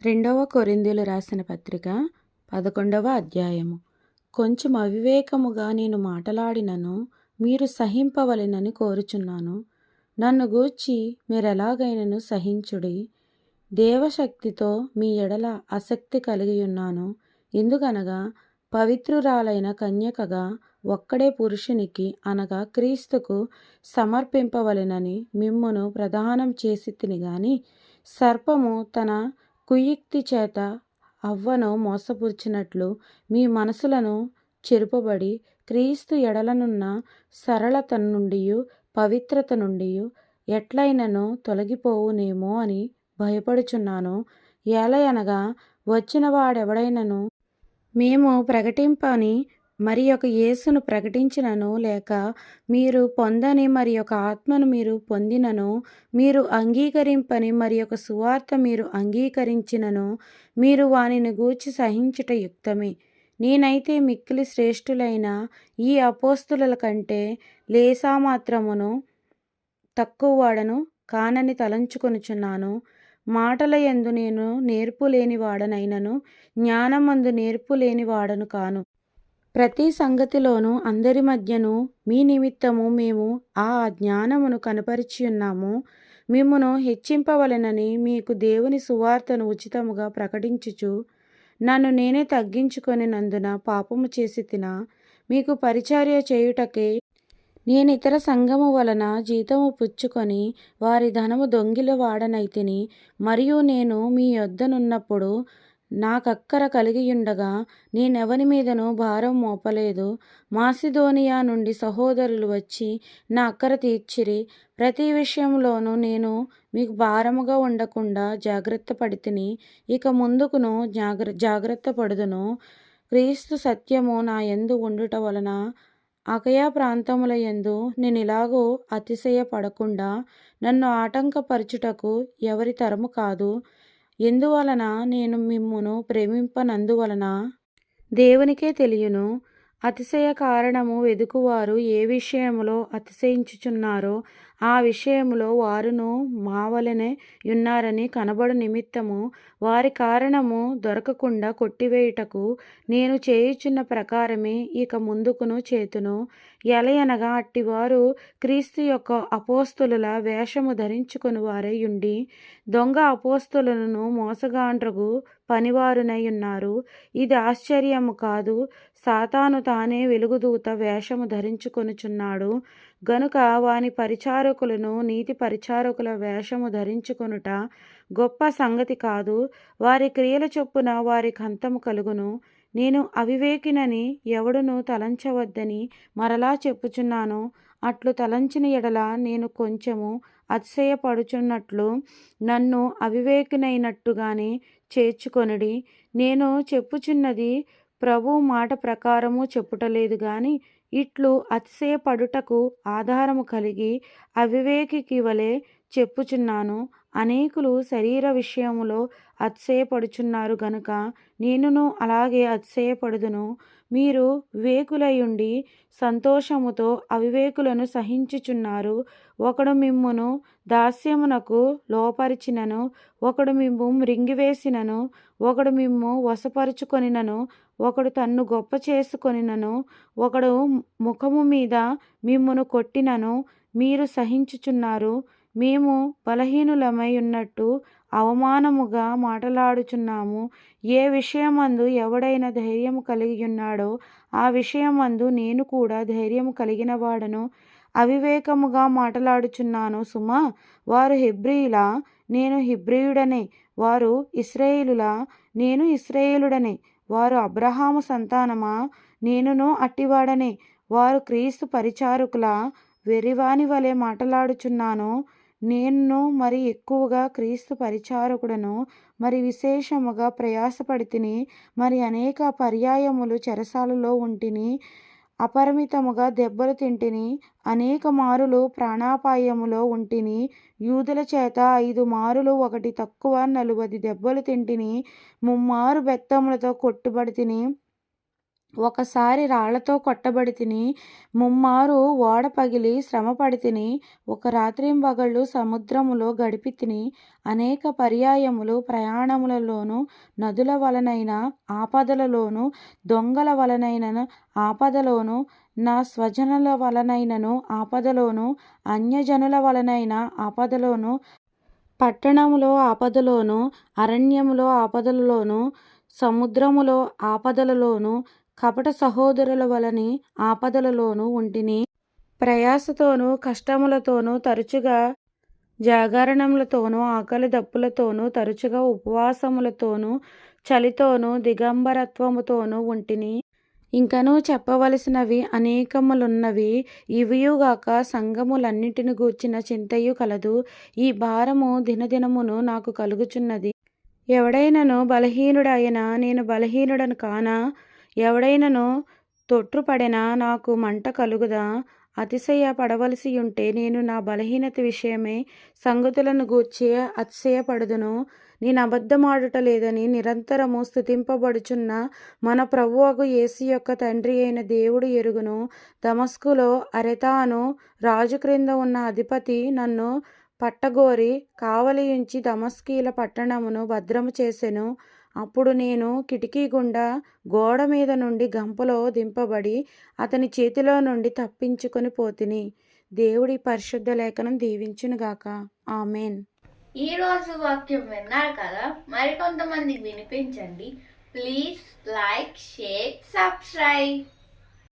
రెండవ కొరింథీయులు రాసిన పత్రిక 11వ అధ్యాయము. కొంచెం అవివేకముగా నేను మాటలాడినను మీరు సహింపవలెనని కోరుచున్నాను. నన్ను గూర్చి మీరెలాగైనను సహించుడి. దేవశక్తితో మీ ఎడల ఆసక్తి కలిగియున్నాను. ఎందుకనగా పవిత్రురాలైన కన్యకగా ఒక్కడే పురుషునికి అనగా క్రీస్తుకు సమర్పింపవలెనని మిమ్మును ప్రదానం చేసి తిని గాని, సర్పము తన కుయుక్తి చేత అవ్వను మోసపుచ్చినట్లు మీ మనసులను చెరుపబడి క్రీస్తు ఎడలనున్న సరళత నుండియు పవిత్రత నుండియు ఎట్లైనను తొలగిపోవునేమో అని భయపడుచున్నాను. ఏలయనగా వచ్చిన వాడెవడైనను మేము ప్రకటింపని మరి ఒక యేసును ప్రకటించినను, లేక మీరు పొందని మరి ఒక ఆత్మను మీరు పొందినను, మీరు అంగీకరింపని మరి ఒక సువార్త మీరు అంగీకరించినను, మీరు వానిని గూర్చి సహించుట యుక్తమే. నేనైతే మిక్కిలి శ్రేష్ఠులైన ఈ అపోస్తలుల కంటే లేసామాత్రమును తక్కువ వాడను కానని తలంచుకొనుచున్నాను. మాటల యందు నేను నేర్పు లేని వాడనైనను జ్ఞానమందు నేర్పు లేని వాడను కాను. ప్రతి సంగతిలోనూ అందరి మధ్యను మీ నిమిత్తము మేము ఆ జ్ఞానమును కనపరిచియున్నాము. మిమ్మును హెచ్చింపవలెనని మీకు దేవుని సువార్తను ఉచితముగా ప్రకటించుచు నన్ను నేనే తగ్గించుకొనినందున పాపము చేసి తినా. మీకు పరిచర్య చేయుటకే నేనితర సంఘము వలన జీతము పుచ్చుకొని వారి ధనము దొంగిల వాడనైతిని. మరియు నేను మీ యొద్దనున్నప్పుడు నాకక్కర కలిగియుండగా నేనెవని మీదను భారం మోపలేదు. మాసిదోనియా నుండి సహోదరులు వచ్చి నా అక్కర తీర్చిరి. ప్రతి విషయంలోనూ నేను మీకు భారముగా ఉండకుండా జాగ్రత్త పడితిని. ఇక ముందుకును జాగ్రత్త పడుదును. క్రీస్తు సత్యము నా యందు ఉండుట వలన అకయా ప్రాంతముల యందు నేనిలాగూ అతిశయపడకుండా నన్ను ఆటంకపరచుటకు ఎవరి తరము కాదు. ఎందువలన నేను మిమ్మును ప్రేమింపనందువలన దేవునికే తెలియను. అతిశయ కారణము వెదుకువారు ఏ విషయములో అతిశయించుచున్నారో ఆ విషయములో వారును మా వలెనే యున్నారని కనబడు నిమిత్తము వారి కారణము దొరకకుండా కొట్టివేయుటకు నేను చేయుచున్న ప్రకారమే ఇక ముందుకును చేతును. ఎలయనగా అట్టివారు క్రీస్తు యొక్క అపోస్తలుల వేషము ధరించుకొని వారై ఉండి దొంగ అపోస్తలులను మోసగాండ్రగు పనివారునై ఉన్నారు. ఇది ఆశ్చర్యము కాదు. సాతాను తానే వెలుగుదూత వేషము ధరించుకొనుచున్నాడు గనుక వాని పరిచారకులను నీతి పరిచారకుల వేషము ధరించుకొనుట గొప్ప సంగతి కాదు. వారి క్రియల చొప్పున వారికి అంతము కలుగును. నేను అవివేకినని ఎవడును తలంచవద్దని మరలా చెప్పుచున్నాను. అట్లు తలంచిన ఎడల నేను కొంచెము అతిశయపడుచున్నట్లు నన్ను అవివేకినైనట్టుగానే చేర్చుకొనుడి. నేను చెప్పుచున్నది ప్రభువు మాట ప్రకారము చెప్పుటలేదు గాని ఇట్లు అతిశయపడుటకు ఆధారము కలిగి అవివేకికి వలె చెప్పుచున్నాను. అనేకులు శరీర విషయములో అతిశయపడుచున్నారు గనుక నేనును అలాగే అతిశయపడుదును. మీరు వివేకులయుండి సంతోషముతో అవివేకులను సహించుచున్నారు. ఒకడు మిమ్మును దాస్యమునకు లోపరిచినను, ఒకడు మిమ్ము మృంగివేసినను, ఒకడు మిమ్ము వశపరుచుకొనినను, ఒకడు తన్ను గొప్ప చేసుకొనినను, ఒకడు ముఖము మీద మిమ్మును కొట్టినను మీరు సహించుచున్నారు. మేము బలహీనులమై ఉన్నట్టు అవమానముగా మాటలాడుచున్నాము. ఏ విషయమందు ఎవడైనా ధైర్యము కలిగియున్నాడో ఆ విషయమందు నేను కూడా ధైర్యము కలిగిన వాడను. అవివేకముగా మాటలాడుచున్నాను సుమా. వారు హెబ్రీయులా? నేను హెబ్రీయుడనే. వారు ఇశ్రాయేలులా? నేను ఇశ్రాయేలుడనే. వారు అబ్రహాము సంతానమా? నేనును అట్టివాడనే. వారు క్రీస్తు పరిచారకులా? వెర్రివాని వలె మాటలాడుచున్నాను. నేను మరి ఎక్కువగా క్రీస్తు పరిచారకుడను. మరి విశేషముగా ప్రయాసపడితిని. మరి అనేక పర్యాయములు చెరసాలలో ఉంటిని. అపరిమితముగా దెబ్బలు తింటిని. అనేక మారులు ప్రాణాపాయములో ఉంటిని. యూదుల చేత 5 మారులు ఒకటి తక్కువ 40 దెబ్బలు తింటిని. 3 మారు బెత్తములతో కొట్టుబడితిని. ఒకసారి రాళ్లతో కొట్టబడి తిని, ముమ్మారు ఓడ పగిలి శ్రమపడి తిని, ఒక రాత్రింబగళ్ళు సముద్రములో గడిపి తిని, అనేక పర్యాయములు ప్రయాణములలోను, నదుల వలనైన ఆపదలలోను, దొంగల వలనైన ఆపదలోను, నా స్వజనుల వలనైనను ఆపదలోను, అన్యజనుల వలనైన ఆపదలోను, పట్టణములో ఆపదలోను, అరణ్యములో ఆపదలలోను, సముద్రములో ఆపదలలోను, కపట సహోదరుల వలని ఆపదలలోను ఉంటిని. ప్రయాసతోనూ కష్టములతోనూ తరచుగా జాగరణములతోనూ ఆకలి దప్పులతోనూ తరచుగా ఉపవాసములతోనూ చలితోనూ దిగంబరత్వముతోనూ ఉంటిని. ఇంకనూ చెప్పవలసినవి అనేకములున్నవి. ఇవియుగాక సంఘములన్నిటిని గూర్చిన చింతయు కలదు. ఈ భారము దినదినమును నాకు కలుగుచున్నది. ఎవడైనను బలహీనుడైనా నేను బలహీనుడను కానా? ఎవడైనను తొట్రుపడెనా నాకు మంట కలుగుదా? అతిశయపడవలసియుంటే నేను నా బలహీనత విషయమై సంగతులను గూర్చి అతిశయపడుదును. నేను అబద్ధమాడుట లేదని నిరంతరము స్తుతింపబడుచున్న మన ప్రభువగు యేసు యొక్క తండ్రి అయిన దేవుడు ఎరుగును. దమస్కులో అరెతాను రాజు క్రింద ఉన్న అధిపతి నన్ను పట్టగోరి కావలియుంచి దమస్కీల పట్టణమును భద్రము చేసెను. అప్పుడు నేను కిటికీ గుండా గోడ మీద నుండి గంపలో దింపబడి అతని చేతిలో నుండి తప్పించుకొని పోతిని. దేవుడి పరిశుద్ధ లేఖనం దీవించునుగాక. ఆమెన్. ఈరోజు వాక్యం విన్నారు కదా, మరికొంతమందికి వినిపించండి. Please like, share, subscribe.